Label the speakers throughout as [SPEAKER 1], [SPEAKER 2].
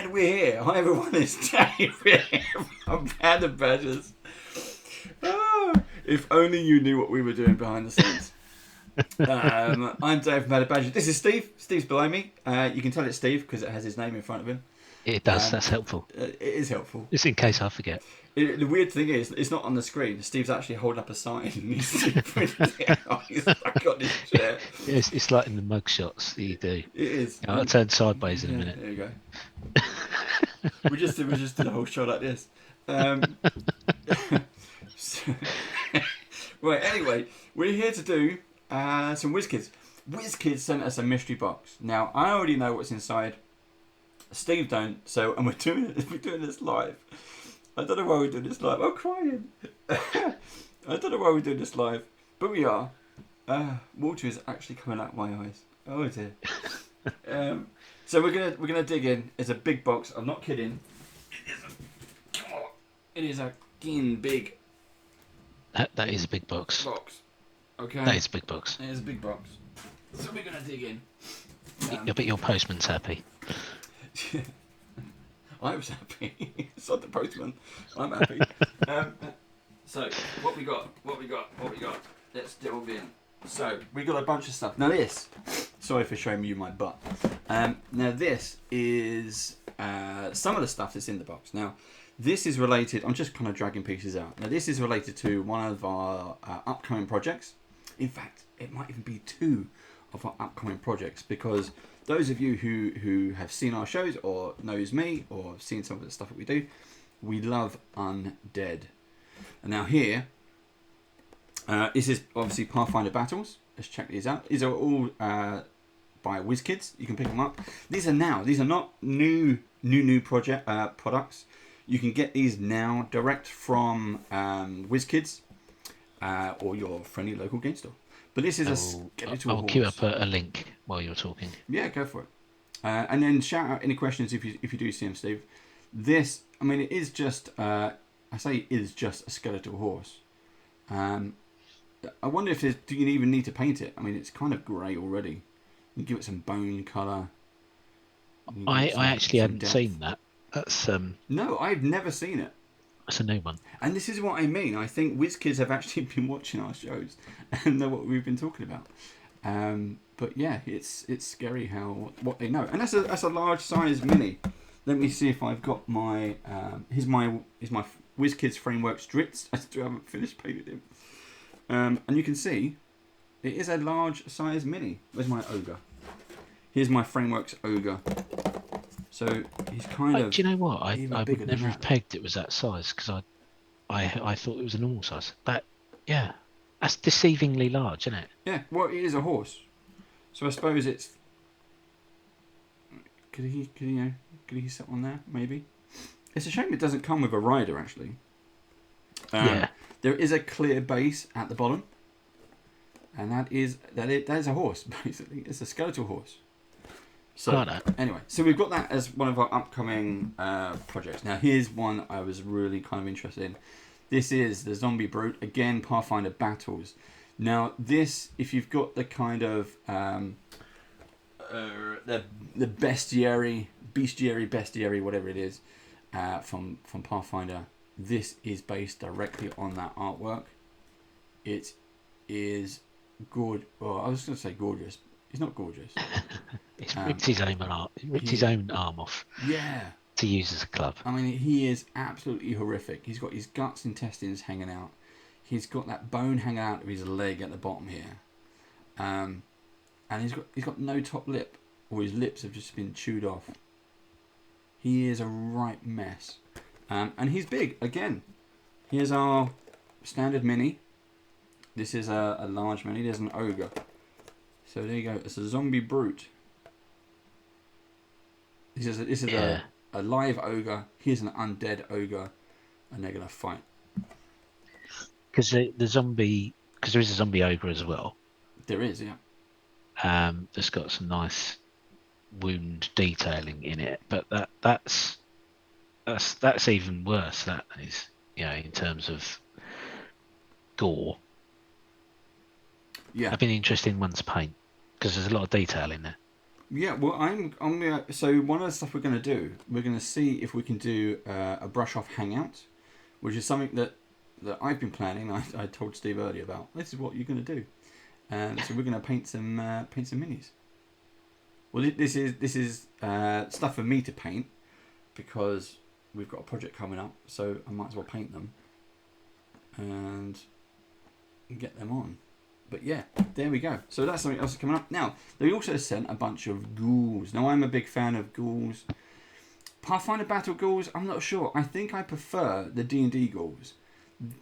[SPEAKER 1] And we're here. Hi everyone, it's David from Panda Badgers. Oh, if only you knew what we were doing behind the scenes. I'm Dave from Panda Badgers. This is Steve. Steve's below me. You can tell it's Steve because it has his name in front of him.
[SPEAKER 2] It does, that's helpful.
[SPEAKER 1] It is helpful.
[SPEAKER 2] Just in case I forget.
[SPEAKER 1] The weird thing is, it's not on the screen. Steve's actually holding up a sign and he's printing it out. He's stuck on his chair.
[SPEAKER 2] It's like in the mug shots that you do.
[SPEAKER 1] It is.
[SPEAKER 2] I'll turn sideways in a minute.
[SPEAKER 1] There you go. we just did a whole show like this. Right, anyway, we're here to do some WIZKIDS. WIZKIDS sent us a mystery box. Now, I already know what's inside. Steve don't, and we're doing this live. I don't know why we're doing this live. I'm crying. I don't know why we're doing this live, but we are. Water is actually coming out of my eyes. Oh dear. So we're gonna dig in. It's a big box. I'm not kidding. It is a big.
[SPEAKER 2] That is a big box.
[SPEAKER 1] Okay.
[SPEAKER 2] That is a big box.
[SPEAKER 1] It is a big box. So we're gonna dig in.
[SPEAKER 2] I bet your postman's happy.
[SPEAKER 1] I was happy. It's not the postman. I'm happy. So what we got? Let's delve in. So we got a bunch of stuff. Now this. Sorry for showing you my butt. Now this is some of the stuff that's in the box. Now this is related. I'm just kind of dragging pieces out. Now this is related to one of our upcoming projects. In fact, it might even be two of our upcoming projects, because those of you who have seen our shows or knows me or have seen some of the stuff that we do, we love undead. And now here, this is obviously Pathfinder battles. Let's check these out. These are all by WIZKIDS. You can pick them up. These are not new project products. You can get these now direct from WIZKIDS or your friendly local game store. But this is a skeletal horse.
[SPEAKER 2] I'll queue up a link while you're talking.
[SPEAKER 1] Yeah, go for it. And then shout out any questions if you do see them, Steve. This, I mean, it is just, I say it is just a skeletal horse. I wonder if do you even need to paint it? I mean, it's kind of grey already. You can give it some bone colour.
[SPEAKER 2] I actually hadn't seen that. That's
[SPEAKER 1] No, I've never seen it.
[SPEAKER 2] That's a new one.
[SPEAKER 1] And this is what I mean. I think WIZKIDS have actually been watching our shows and know what we've been talking about. But yeah, it's scary what they know. And that's a large size mini. Let me see if I've got my here's my WIZKIDS framework Stritz. I still haven't finished painting him. And you can see it is a large size mini. Where's my ogre? Here's my frameworks ogre. So he's kind of.
[SPEAKER 2] Do you know what? I would never have pegged it was that size, because I thought it was a normal size. But yeah, that's deceivingly large, isn't it?
[SPEAKER 1] Yeah. Well, it is a horse. So I suppose it's. Could he sit on there? Maybe. It's a shame it doesn't come with a rider, actually.
[SPEAKER 2] Yeah.
[SPEAKER 1] There is a clear base at the bottom, and that is a horse basically. It's a skeletal horse. So anyway, so we've got that as one of our upcoming projects. Now here's one I was really kind of interested in. This is the Zombie Brute, again, Pathfinder Battles. Now this, if you've got the kind of the bestiary, whatever it is, from Pathfinder, this is based directly on that artwork. It is good. Well, I was going to say gorgeous. It's not gorgeous.
[SPEAKER 2] He's ripped his own arm off.
[SPEAKER 1] Yeah.
[SPEAKER 2] To use as a club.
[SPEAKER 1] I mean, he is absolutely horrific. He's got his guts, intestines hanging out. He's got that bone hanging out of his leg at the bottom here. And he's got no top lip, or his lips have just been chewed off. He is a right mess. And he's big again. Here's our standard mini. This is a large mini. There's an ogre. So there you go. It's a Zombie Brute. This is a live ogre. Here's an undead ogre, and they're gonna fight.
[SPEAKER 2] Because there is a zombie ogre as well.
[SPEAKER 1] There is, yeah.
[SPEAKER 2] That's got some nice wound detailing in it, but that's even worse. That is, in terms of gore.
[SPEAKER 1] Yeah,
[SPEAKER 2] I've been interested in one to paint because there's a lot of detail in there.
[SPEAKER 1] Yeah, well, I'm gonna. So one of the stuff we're gonna do, we're gonna see if we can do a brush off hangout, which is something that I've been planning. I told Steve earlier about. This is what you're gonna do, and so we're gonna paint some minis. Well, this is stuff for me to paint because we've got a project coming up, so I might as well paint them and get them on. But yeah, there we go. So that's something else coming up. Now, they also sent a bunch of ghouls. Now, I'm a big fan of ghouls. Pathfinder Battle ghouls, I'm not sure. I think I prefer the D&D ghouls.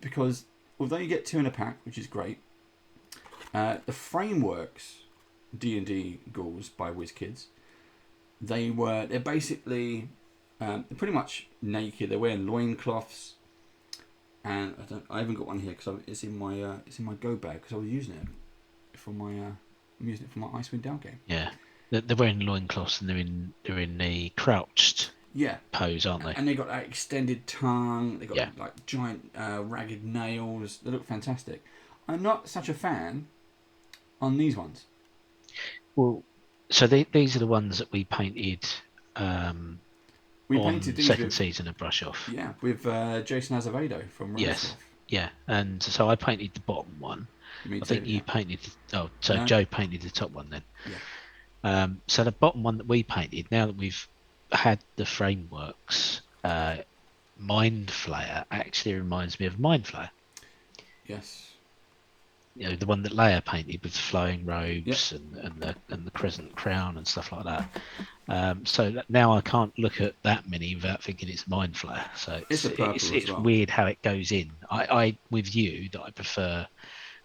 [SPEAKER 1] Because although you get 2 in a pack, which is great, the Frameworks D&D ghouls by WIZKIDS, they're basically, they're pretty much naked. They're wearing loincloths. And I haven't got one here because it's in my go bag because I was using it for my I'm using it for my icewinddale game.
[SPEAKER 2] Yeah, they're wearing loincloths and they're in the crouched pose, aren't they?
[SPEAKER 1] And they got that extended tongue. They got
[SPEAKER 2] Yeah.
[SPEAKER 1] like giant ragged nails. They look fantastic. I'm not such a fan on these ones.
[SPEAKER 2] Well, so these are the ones that we painted.
[SPEAKER 1] We
[SPEAKER 2] on
[SPEAKER 1] painted these
[SPEAKER 2] second season of Brush Off.
[SPEAKER 1] Yeah, with Jason Azevedo from Rose
[SPEAKER 2] Yes.
[SPEAKER 1] Stuff.
[SPEAKER 2] Yeah, and so I painted the bottom one.
[SPEAKER 1] Me
[SPEAKER 2] I think
[SPEAKER 1] too,
[SPEAKER 2] you
[SPEAKER 1] yeah.
[SPEAKER 2] painted. No. Joe painted the top one then.
[SPEAKER 1] Yeah.
[SPEAKER 2] So the bottom one that we painted, now that we've had the frameworks, Mind Flayer actually reminds me of Mind Flayer.
[SPEAKER 1] Yes.
[SPEAKER 2] You know, the one that Leia painted with the flowing robes and the crescent crown and stuff like that. So now I can't look at that many without thinking it's Mind Flayer. So it's
[SPEAKER 1] well.
[SPEAKER 2] weird how it goes in. I with you that I prefer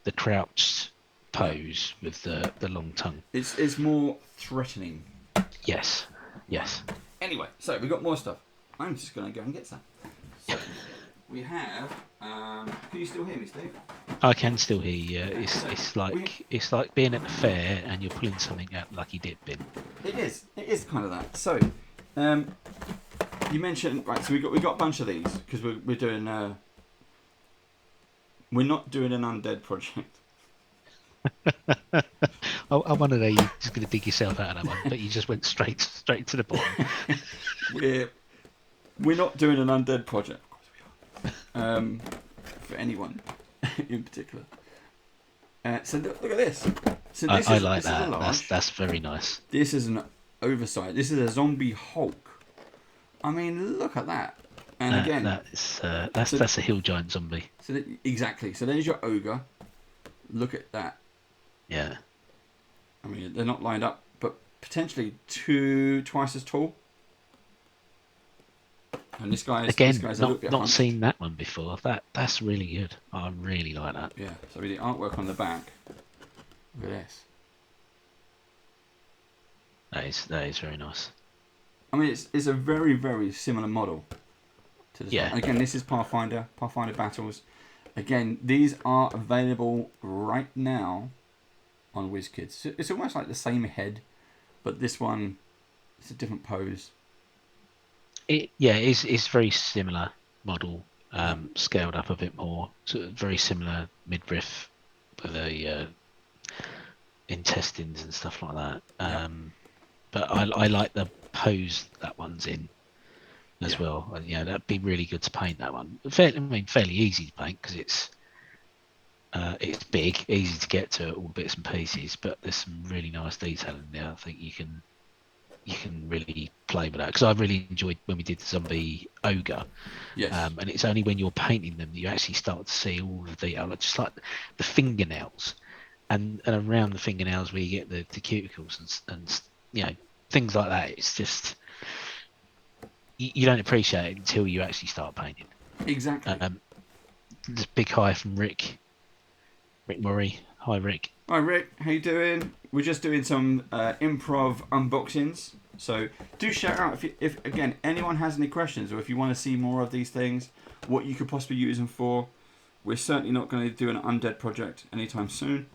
[SPEAKER 2] the crouched pose with the long tongue.
[SPEAKER 1] It's more threatening.
[SPEAKER 2] Yes. Yes.
[SPEAKER 1] Anyway, so we've got more stuff. I'm just going to go and get some. So we have. Can you still hear me, Steve?
[SPEAKER 2] I can still hear you. It's like being at the fair and you're pulling something out Lucky Dip bin.
[SPEAKER 1] It is kind of that. So, you mentioned right. So we got a bunch of these because we're doing. We're not doing an undead project.
[SPEAKER 2] I wonder that you're just going to dig yourself out of that one, but you just went straight to the bottom.
[SPEAKER 1] We're not doing an undead project. Of course we are. For anyone in particular. So look at this. So
[SPEAKER 2] I like that. That's very nice.
[SPEAKER 1] This is an oversight. This is a zombie Hulk. I mean, look at that. And again,
[SPEAKER 2] that's a hill giant zombie.
[SPEAKER 1] So exactly. So there's your ogre. Look at that.
[SPEAKER 2] Yeah.
[SPEAKER 1] I mean, they're not lined up, but potentially twice as tall. And this guy's a little bit
[SPEAKER 2] not seen that one before. That's really good. I really like that.
[SPEAKER 1] Yeah. So the artwork on the back. Look at this.
[SPEAKER 2] That is very nice.
[SPEAKER 1] I mean, it's a very, very similar model to this one. And again, this is Pathfinder Battles. Again, these are available right now on WIZKIDS. It's almost like the same head, but this one, it's a different pose.
[SPEAKER 2] It's very similar model, scaled up a bit more. Sort of very similar midriff with the intestines and stuff like that. But I like the pose that one's in as well. And, that'd be really good to paint that one. Fairly easy to paint because it's big, easy to get to all bits and pieces. But there's some really nice detail in there. I think you can really play with that because I really enjoyed when we did the zombie ogre.
[SPEAKER 1] Yes.
[SPEAKER 2] And it's only when you're painting them that you actually start to see all the detail, just like the fingernails, and around the fingernails where you get the cuticles and things like that. It's just you don't appreciate it until you actually start painting.
[SPEAKER 1] Exactly.
[SPEAKER 2] This big hi from Rick Murray. Hi, Rick.
[SPEAKER 1] Hi, Rick. How you doing? We're just doing some improv unboxings. So do shout out if again anyone has any questions or if you want to see more of these things, what you could possibly use them for. We're certainly not going to do an undead project anytime soon.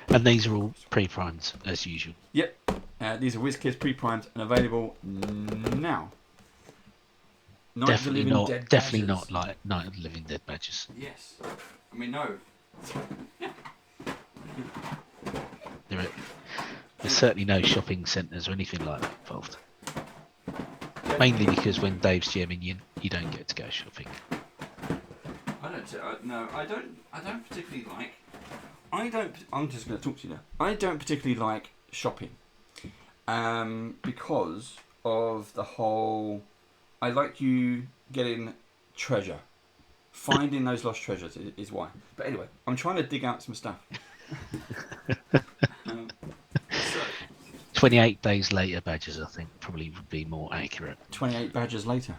[SPEAKER 2] And these are all pre-primed as usual.
[SPEAKER 1] Yep. These are WIZKIDS pre-primed and available now.
[SPEAKER 2] Definitely not like Night of the Living Dead badges.
[SPEAKER 1] Yes. I mean, no.
[SPEAKER 2] there's certainly no shopping centres or anything like that involved. Mainly because when Dave's GMing, you don't get to go shopping.
[SPEAKER 1] I don't particularly like. I'm just going to talk to you now. I don't particularly like shopping, because of the whole. I like you getting treasure, finding those lost treasures is why. But anyway, I'm trying to dig out some stuff.
[SPEAKER 2] 28 days later badges, I think, probably would be more accurate.
[SPEAKER 1] 28 badges later.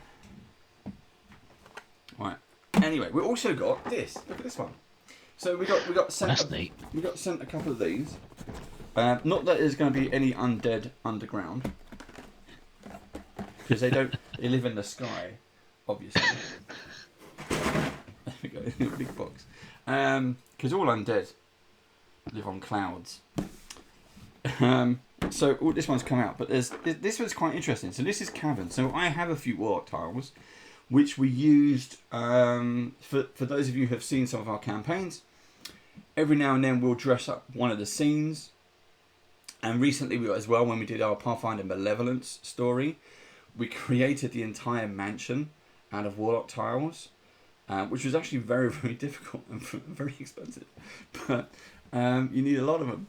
[SPEAKER 1] Right. Anyway, we also got this. Look at this one. So we got sent.
[SPEAKER 2] That's neat.
[SPEAKER 1] We got sent a couple of these. Not that there's going to be any undead underground, because they live in the sky, obviously. There we go, in a big box. Because all undead live on clouds. So this one's come out, but this one's quite interesting. So this is caverns. So I have a few warlock tiles, which we used for those of you who have seen some of our campaigns. Every now and then we'll dress up one of the scenes. And recently as well, when we did our Pathfinder Malevolence story, we created the entire mansion out of warlock tiles, which was actually very, very difficult and very expensive. But you need a lot of them.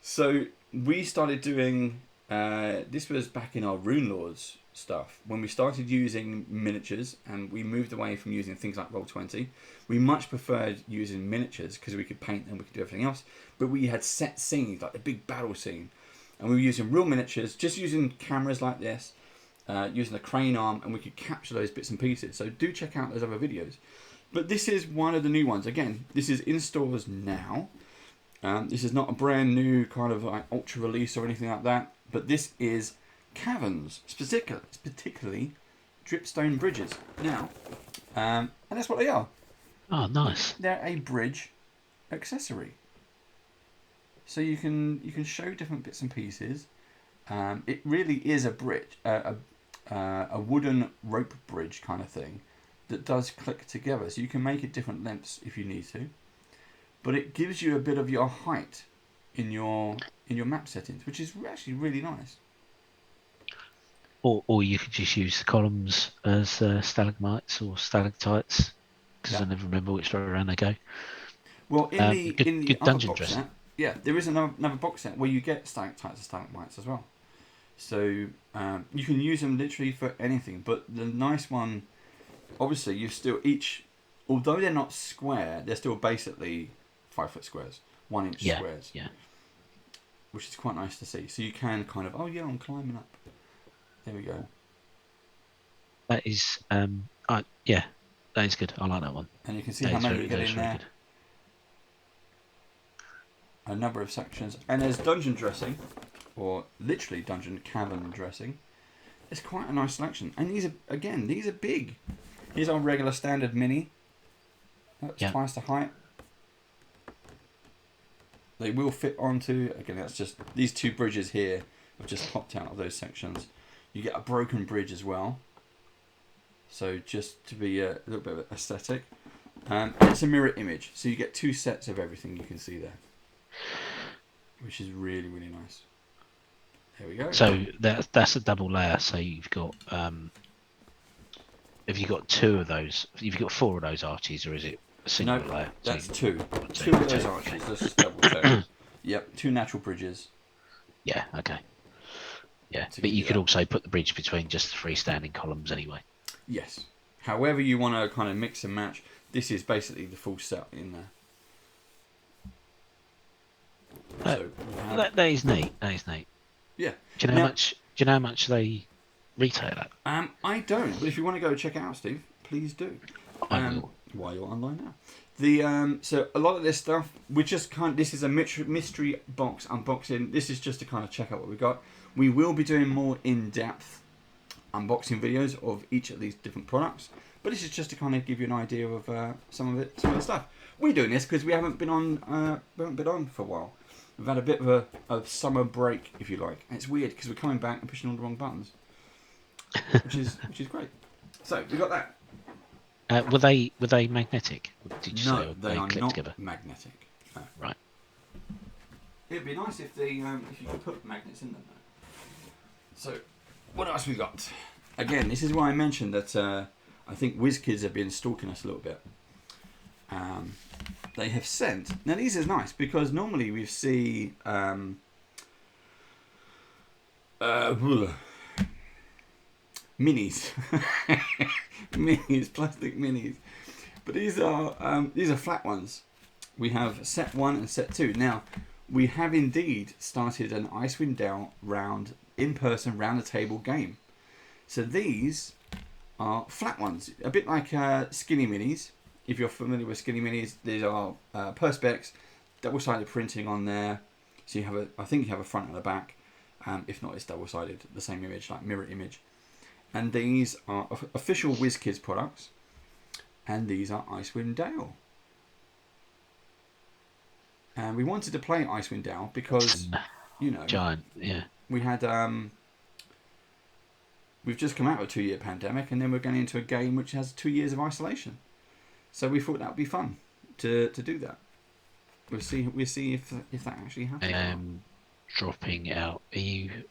[SPEAKER 1] So we started doing, this was back in our Rune Lords stuff, when we started using miniatures and we moved away from using things like Roll20. We much preferred using miniatures because we could paint them, we could do everything else, but we had set scenes like the big battle scene, and we were using real miniatures, just using cameras like this, using a crane arm, and we could capture those bits and pieces. So do check out those other videos. But this is one of the new ones. Again, this is in stores now. This is not a brand new kind of like ultra release or anything like that, but this is caverns, particularly dripstone bridges. Now, and that's what they are.
[SPEAKER 2] Oh, nice.
[SPEAKER 1] They're a bridge accessory. So you can show different bits and pieces. It really is a bridge, a wooden rope bridge kind of thing that does click together. So you can make it different lengths if you need to, but it gives you a bit of your height in your map settings, which is actually really nice.
[SPEAKER 2] Or you could just use the columns as stalagmites or stalactites, because I never remember which way around they go.
[SPEAKER 1] Well, in the other
[SPEAKER 2] dungeon
[SPEAKER 1] box
[SPEAKER 2] dressing.
[SPEAKER 1] set, yeah, there is another box set where you get stalactites and stalagmites as well. So you can use them literally for anything. But the nice one, obviously, you still although they're not square, they're still basically 5-foot squares, 1 inch squares.
[SPEAKER 2] Yeah.
[SPEAKER 1] Which is quite nice to see. So you can kind of, I'm climbing up. There we go.
[SPEAKER 2] That is, that is good. I like that one.
[SPEAKER 1] And you can see how many you get in there. A number of sections. And there's dungeon dressing, or literally dungeon cavern dressing. It's quite a nice selection. And these are big. Here's our regular standard mini. That's twice the height. They will fit onto, again, that's just, these two bridges here have just popped out of those sections. You get a broken bridge as well. So just to be a little bit of aesthetic. It's a mirror image. So you get 2 sets of everything you can see there. Which is really, really nice. There we go.
[SPEAKER 2] So that's a double layer. So you've got, have you got 2 of those? You've got 4 of those arches, or is it a single layer?
[SPEAKER 1] That's 2. 2 of those arches. Let's just double check. Yep, 2 natural bridges.
[SPEAKER 2] Yeah, okay. Yeah, but you could also put the bridge between just the freestanding columns anyway.
[SPEAKER 1] Yes. However you want to kind of mix and match, this is basically the full set in there.
[SPEAKER 2] That is neat. That is neat.
[SPEAKER 1] Yeah.
[SPEAKER 2] Do you know how much they retail at?
[SPEAKER 1] I don't, but if you want to go check it out, Steve, please do.
[SPEAKER 2] I will.
[SPEAKER 1] While you're online now. So a lot of this stuff, this is a mystery box unboxing. This is just to kind of check out what we got. We will be doing more in-depth unboxing videos of each of these different products, but this is just to kind of give you an idea of some of the stuff. We're doing this because we haven't been on for a while. We've had a bit of a summer break, if you like, and it's weird because we're coming back and pushing all the wrong buttons, which is great. So we got that.
[SPEAKER 2] Were they magnetic?
[SPEAKER 1] No, they are not magnetic. No.
[SPEAKER 2] Right.
[SPEAKER 1] It'd be nice if if you could put magnets in them. So, what else we got? Again, this is why I mentioned that I think WIZKIDS have been stalking us a little bit. They have sent. Now these are nice because normally we see minis, minis, plastic minis. But these are flat ones. We have set 1 and set 2. Now, we have indeed started an icewinddale round, in-person, round-the-table game. So these are flat ones, a bit like skinny minis. If you're familiar with skinny minis, these are perspex, double-sided printing on there. So you have I think you have a front and a back. If not, it's double-sided, the same image, like mirror image. And these are official WIZKIDS products. And these are icewinddale. And we wanted to play icewinddale because, you know,
[SPEAKER 2] giant, yeah.
[SPEAKER 1] We had we've just come out of a 2-year pandemic, and then we're going into a game which has 2 years of isolation. So we thought that would be fun to do that. We'll see if that actually happens.
[SPEAKER 2] Dropping out. Are you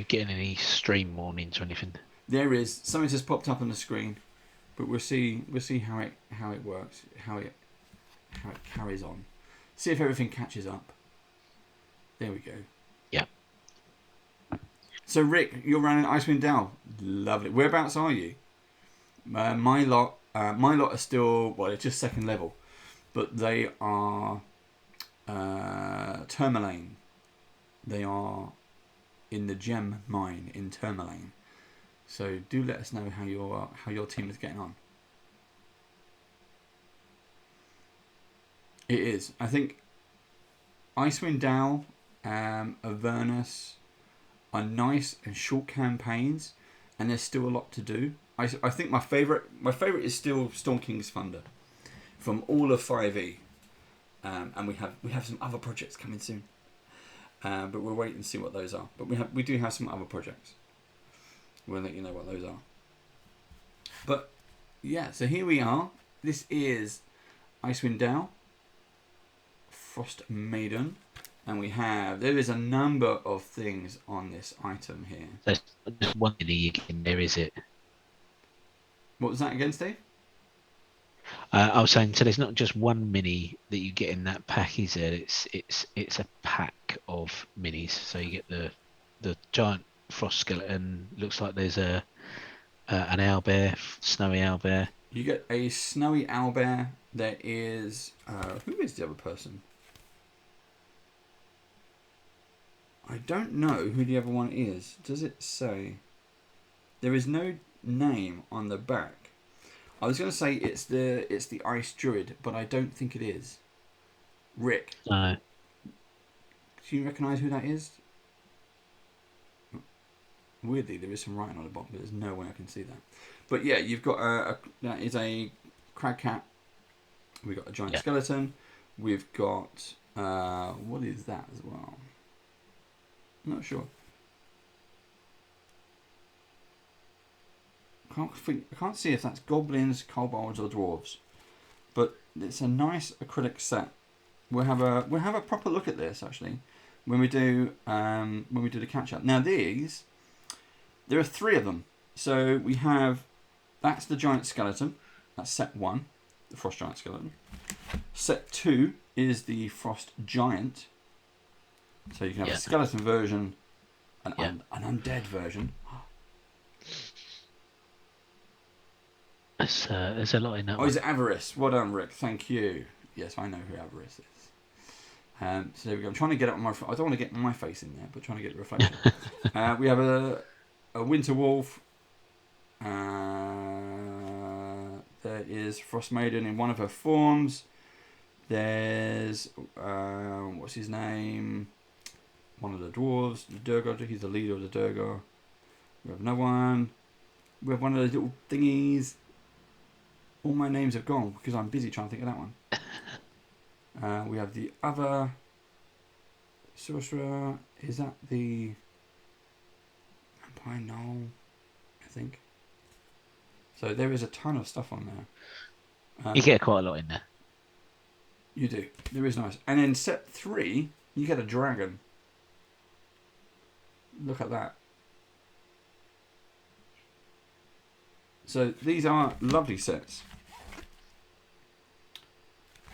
[SPEAKER 2] getting any stream warnings or anything?
[SPEAKER 1] There is something just popped up on the screen, but we'll see how it works, how it carries on. See if everything catches up. There we go.
[SPEAKER 2] Yeah.
[SPEAKER 1] So Rick, you're running icewinddale. Lovely. Whereabouts are you? My lot are still, well, it's just second level, but they are Tourmaline. They are in the gem mine in Tourmaline. So do let us know how your team is getting on. It is. I think icewinddale, Avernus are nice and short campaigns, and there's still a lot to do. I think my favourite is still Storm King's Thunder from all of 5e, and we have some other projects coming soon, but we'll wait and see what those are. But we do have some other projects. We'll let you know what those are. But yeah, so here we are. This is icewinddale, Frost Maiden, and there is a number of things on this item here.
[SPEAKER 2] There's just one mini in there, is it?
[SPEAKER 1] What was that again, Steve?
[SPEAKER 2] I was saying, so there's not just one mini that you get in that pack, is there? It's a pack of minis. So you get the giant frost skeleton. Looks like there's an owlbear, snowy owlbear.
[SPEAKER 1] You get a snowy owlbear. There is who is the other person? I don't know who the other one is. Does it say? There is no name on the back. I was going to say it's the ice druid, but I don't think it is. Rick.
[SPEAKER 2] No.
[SPEAKER 1] Do you recognise who that is? Weirdly, there is some writing on the bottom, but there's no way I can see that. But yeah, you've got that is a crag cat. We've got a giant skeleton. We've got what is that as well? I'm not sure. I can't see if that's goblins, kobolds, or dwarves. But it's a nice acrylic set. We'll have a proper look at this actually when we do the catch up. Now there are 3 of them. So we have, that's the giant skeleton. That's set 1, the frost giant skeleton. Set 2 is the frost giant. So you can have a skeleton version, an undead version.
[SPEAKER 2] There's a lot in that.
[SPEAKER 1] Oh, is it Avarice? Well done, Rick. Thank you. Yes, I know who Avarice is. So there we go. I'm trying to get it on my. I don't want to get my face in there, but trying to get the reflection. We have a winter wolf. There is Frost Maiden in one of her forms. There's what's his name? One of the dwarves, the Durgar. He's the leader of the Durgar. We have another one. We have one of those little thingies. All my names have gone because I'm busy trying to think of that one. We have the other sorcerer. Is that the Vampire Knoll? I think. So there is a ton of stuff on there.
[SPEAKER 2] You get quite a lot in there.
[SPEAKER 1] You do. There is nice. And then set 3 You get a dragon. Look at that. So these are lovely sets.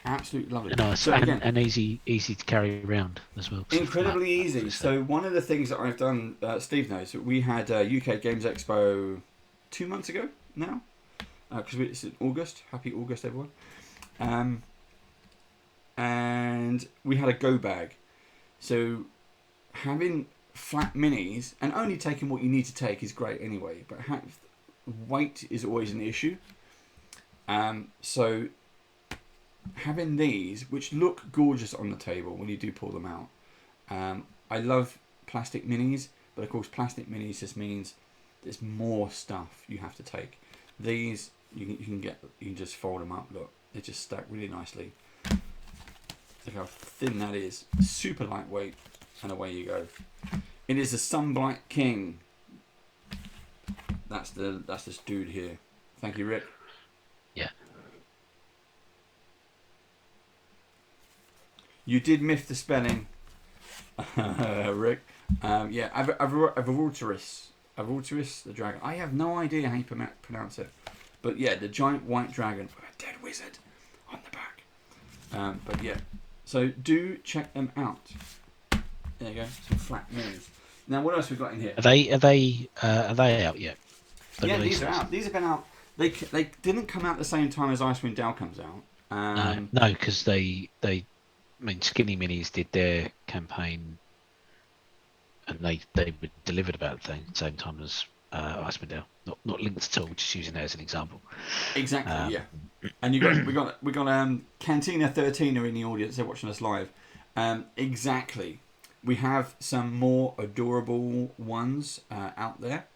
[SPEAKER 1] Absolutely lovely.
[SPEAKER 2] Nice,
[SPEAKER 1] so again,
[SPEAKER 2] and easy to carry around as well.
[SPEAKER 1] Incredibly easy. So one of the things that I've done, Steve knows, we had UK Games Expo 2 months ago now, because it's in August. Happy August, everyone. And we had a go bag. So having flat minis and only taking what you need to take is great anyway. But weight is always an issue. So having these, which look gorgeous on the table when you do pull them out. I love plastic minis, but of course plastic minis just means there's more stuff you have to take. These you can just fold them up. Look, they just stack really nicely. Look how thin that is. Super lightweight, and away you go. It is the Sunblight King. That's this dude here. Thank you, Rick.
[SPEAKER 2] Yeah.
[SPEAKER 1] You did miss the spelling, Rick. Yeah, Avorturis, the dragon. I have no idea how you pronounce it, but yeah, the giant white dragon with a dead wizard on the back. But yeah, so do check them out. There you go, some flat minis. Now, what else we got in here?
[SPEAKER 2] Are they out yet?
[SPEAKER 1] Yeah, these are out. These have been out. They didn't come out at the same time as Icewind Dale comes out.
[SPEAKER 2] No, because they I mean, Skinny Minis did their campaign, and they were delivered about the same time as Icewind Dale. Not linked at all. Just using that as an example.
[SPEAKER 1] Exactly. Yeah. And we got Cantina 13 are in the audience. They're watching us live. Exactly. We have some more adorable ones out there,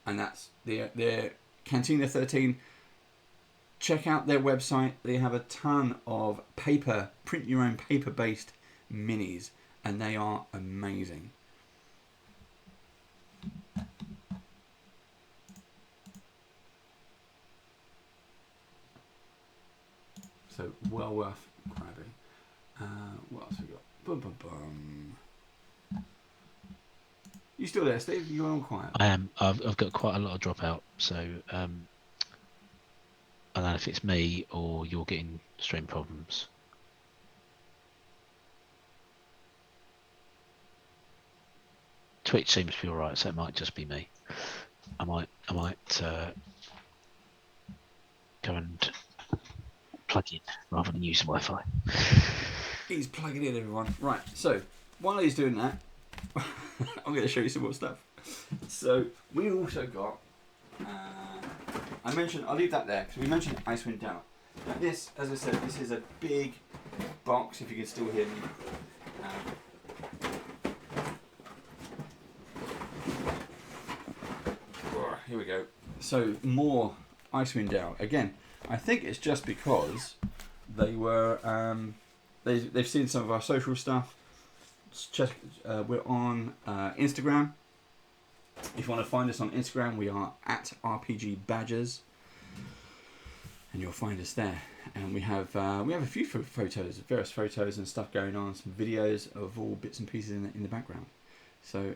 [SPEAKER 1] and that's their Cantina 13. Check out their website. They have a ton of print your own paper-based minis, and they are amazing. So well worth grabbing. What else we got? Bum, bum, bum. You still there, Steve? You're all quiet.
[SPEAKER 2] I am. I've got quite a lot of dropout, so I don't know if it's me or you're getting stream problems. Twitch seems to be alright, so it might just be me. I might go and plug in rather than use Wi-Fi.
[SPEAKER 1] He's plugging in, everyone. Right, so while he's doing that, I'm going to show you some more stuff. So we also got, I'll leave that there, because we mentioned Icewind Dale. Now this, as I said, this is a big box, if you can still hear me. Here we go. So more Icewind Dale. Again, I think it's just because they were, they've seen some of our social stuff. We're on Instagram. If you want to find us on Instagram, we are at RPG Badgers, and you'll find us there. And we have a few photos, various photos and stuff going on, some videos of all bits and pieces in the background. So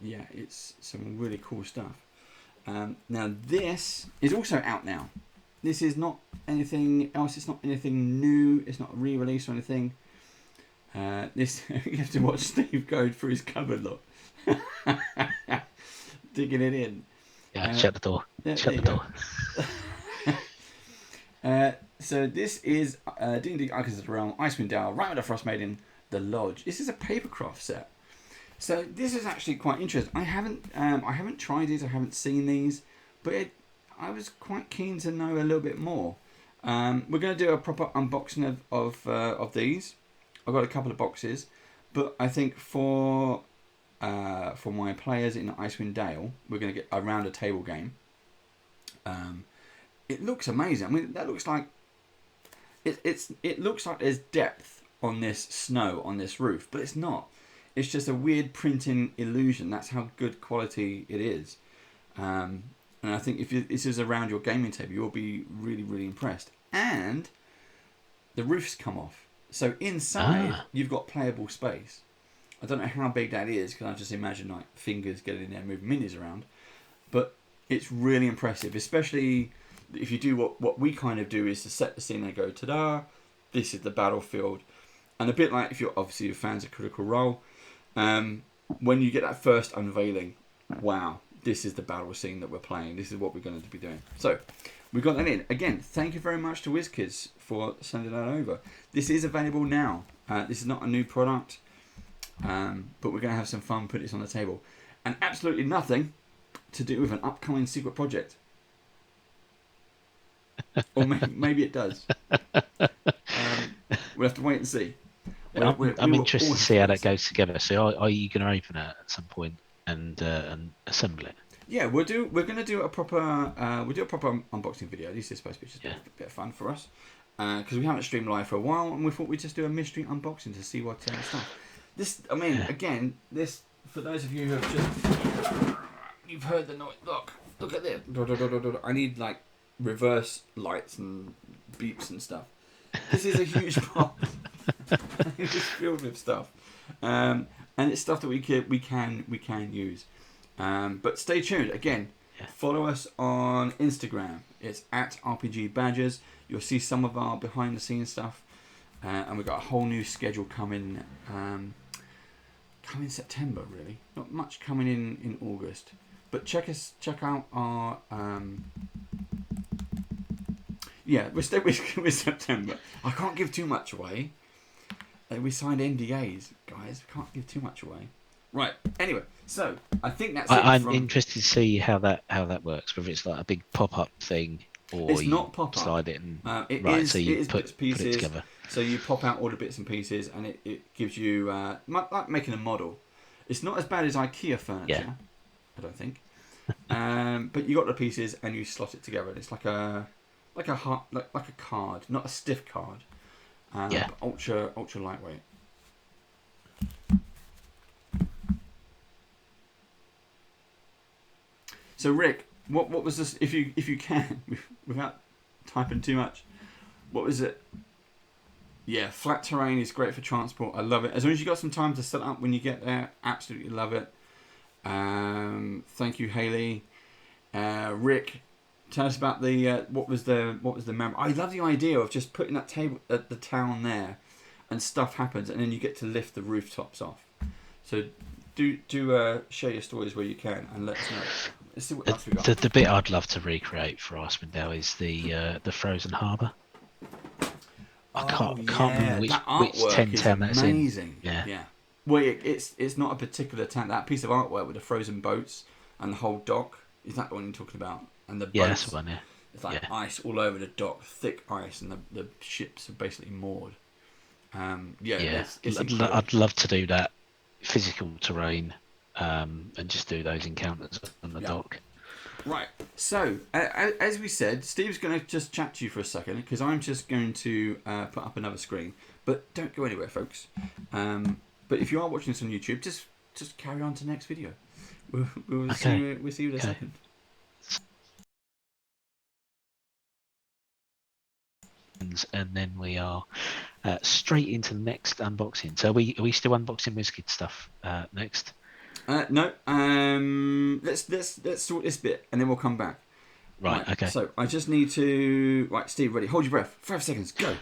[SPEAKER 1] yeah, it's some really cool stuff. Now this is also out now. This is not anything else. It's not anything new. It's not a re-release or anything. This you have to watch Steve go through his cupboard, look, digging it in.
[SPEAKER 2] Yeah, shut the door. Shut the door.
[SPEAKER 1] So this is D&D Icons of the Realm, Icewind Dale, Right with the Frost Maiden, The Lodge. This is a papercraft set. So this is actually quite interesting. I haven't tried these. I haven't seen these, but I was quite keen to know a little bit more. We're going to do a proper unboxing of these. I've got a couple of boxes, but I think for my players in Icewind Dale, we're going to get a round a table game. It looks amazing. I mean, that looks like it looks like there's depth on this snow on this roof, but it's not. It's just a weird printing illusion. That's how good quality it is. And I think if this is around your gaming table, you'll be really, really impressed. And the roof's come off. So inside, you've got playable space. I don't know how big that is, because I just imagine like fingers getting in there and moving minis around. But it's really impressive, especially if you do what we kind of do, is to set the scene and go, ta-da, this is the battlefield. And a bit like if you're obviously fans of Critical Role, when you get that first unveiling, wow, this is the battle scene that we're playing. This is what we're going to be doing. So we got that in. Again, thank you very much to WIZKIDS for sending that over. This is available now. This is not a new product, but we're going to have some fun, put this on the table. And absolutely nothing to do with an upcoming secret project. Or maybe it does. We'll have to wait and see.
[SPEAKER 2] I'm interested to see how that goes together. So are you going to open it at some point and assemble it?
[SPEAKER 1] Yeah, we're going to do a proper unboxing video. This is supposed to be just a bit of fun for us, because we haven't streamed live for a while, and we thought we'd just do a mystery unboxing to see what stuff. This, I mean, again, this, for those of you who have just, you've heard the noise. Look at this. I need like reverse lights and beeps and stuff. This is a huge box. It's filled with stuff, and it's stuff that we can use. But stay tuned. Again, follow us on Instagram. It's at RPG Badgers. You'll see some of our behind the scenes stuff, and we've got a whole new schedule coming. Coming September, really. Not much coming in August. But check out our. We're still with September. I can't give too much away. We signed NDAs, guys. We can't give too much away. Right. Anyway, so I think that's it.
[SPEAKER 2] I'm interested to see how that works. Whether it's like a big pop-up thing, or
[SPEAKER 1] it's not pop-up.
[SPEAKER 2] Slide it and
[SPEAKER 1] so you put it
[SPEAKER 2] together.
[SPEAKER 1] So you pop out all the bits and pieces, and it gives you like making a model. It's not as bad as IKEA furniture, I don't think. But you got the pieces and you slot it together, and it's like a card, not a stiff card. But ultra lightweight. So Rick, what was this? If you can, without typing too much, what was it? Yeah, flat terrain is great for transport. I love it. As long as you got some time to set up when you get there, absolutely love it. Thank you, Haley. Rick, tell us about the what was the mem. I love the idea of just putting that table at the town there, and stuff happens, and then you get to lift the rooftops off. So do share your stories where you can, and let us know. Let's see what else we got.
[SPEAKER 2] The bit I'd love to recreate for Icewinddale is the frozen harbour. I can't remember which 10 town that's in.
[SPEAKER 1] Amazing. Yeah. Well, it's not a particular town. That piece of artwork with the frozen boats and the whole dock, is that the one you're talking about? And the boats,
[SPEAKER 2] that's the one. Yeah.
[SPEAKER 1] It's like ice all over the dock, thick ice, and the ships are basically moored. It's
[SPEAKER 2] I'd love to do that physical terrain, and just do those encounters on the dock.
[SPEAKER 1] Right. So, as we said, Steve's going to just chat to you for a second, because I'm just going to put up another screen. But don't go anywhere, folks. But if you are watching this on YouTube, just carry on to the next video. We'll see you in a second.
[SPEAKER 2] And then we are straight into the next unboxing. So are we still unboxing WIZKIDS stuff next?
[SPEAKER 1] No. Let's sort this bit, and then we'll come back.
[SPEAKER 2] Right. Okay.
[SPEAKER 1] So I just need to. Right, Steve, ready? Hold your breath. 5 seconds. Go.